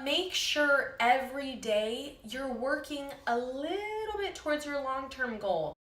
make sure every day you're working a little bit towards your long-term goal.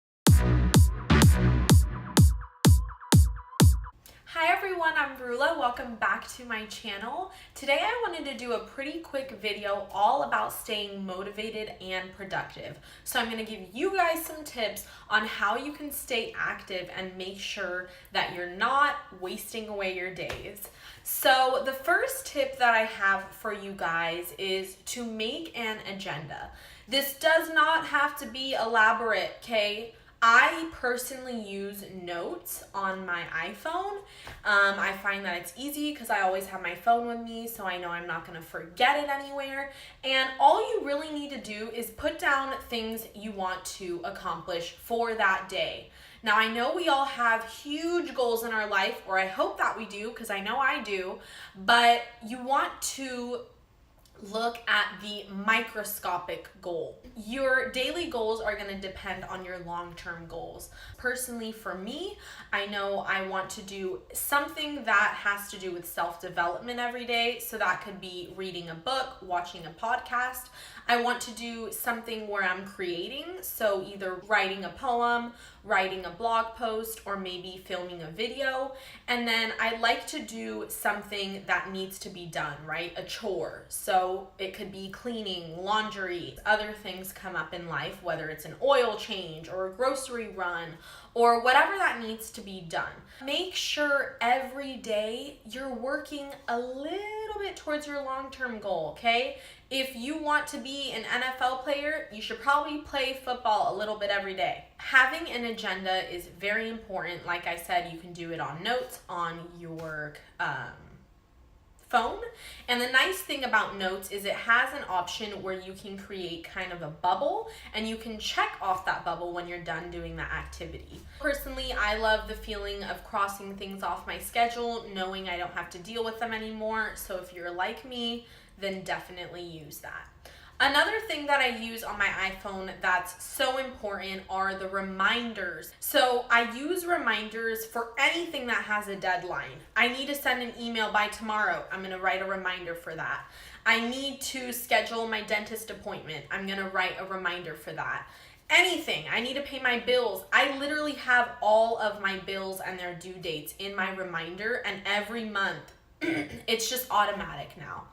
Hi everyone, I'm Rulla. Welcome back to my channel. Today I wanted to do a pretty quick video all about staying motivated and productive. So I'm going to give you guys some tips on how you can stay active and make sure that you're not wasting away your days. So the first tip that I have for you guys is to make an agenda. This does not have to be elaborate, okay? I personally use notes on my iPhone. I find that it's easy because I always have my phone with me, so I know I'm not going to forget it anywhere. And all you really need to do is put down things you want to accomplish for that day. Now, I know we all have huge goals in our life, or I hope that we do, because I know I do, but you want to look at the microscopic goal. Your daily goals are going to depend on your long-term goals. Personally, for me, I know I want to do something that has to do with self-development every day. So that could be reading a book, watching a podcast. I want to do something where I'm creating, so either writing a poem, writing a blog post, or maybe filming a video. And then I like to do something that needs to be done, right? A chore. So it could be cleaning, laundry, other things come up in life, whether it's an oil change or a grocery run or whatever that needs to be done. Make sure every day you're working a little bit towards your long-term goal, okay? If you want to be an NFL player, you should probably play football a little bit every day. Having an agenda is very important. Like I said, you can do it on notes on your phone. And the nice thing about notes is it has an option where you can create kind of a bubble and you can check off that bubble when you're done doing that activity. Personally, I love the feeling of crossing things off my schedule, knowing I don't have to deal with them anymore. So if you're like me, then definitely use that. Another thing that I use on my iPhone that's so important are the reminders. So I use reminders for anything that has a deadline. I need to send an email by tomorrow. I'm going to write a reminder for that. I need to schedule my dentist appointment. I'm going to write a reminder for that. Anything. I need to pay my bills. I literally have all of my bills and their due dates in my reminder, and every month it's just automatic now.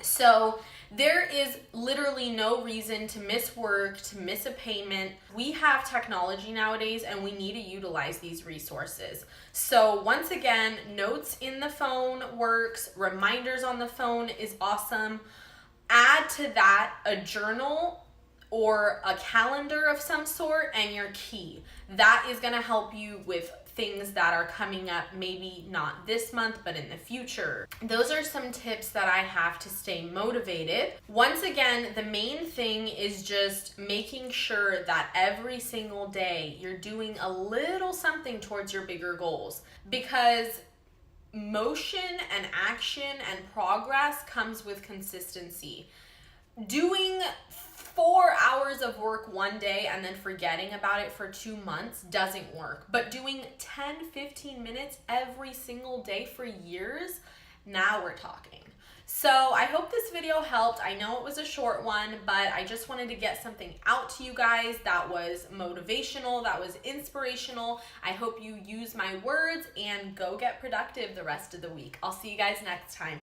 So there is literally no reason to miss work, to miss a payment. We have technology nowadays and we need to utilize these resources. So once again, notes in the phone works, reminders on the phone is awesome. Add to that a journal or a calendar of some sort and your key. That is going to help you with things that are coming up, maybe not this month, but in the future. Those are some tips that I have to stay motivated. Once again, the main thing is just making sure that every single day you're doing a little something towards your bigger goals, because motion and action and progress comes with consistency. Doing 4 hours of work one day and then forgetting about it for 2 months doesn't work. But doing 10-15 minutes every single day for years, now we're talking. So I hope this video helped. I know it was a short one, but I just wanted to get something out to you guys that was motivational, that was inspirational. I hope you use my words and go get productive the rest of the week. I'll see you guys next time.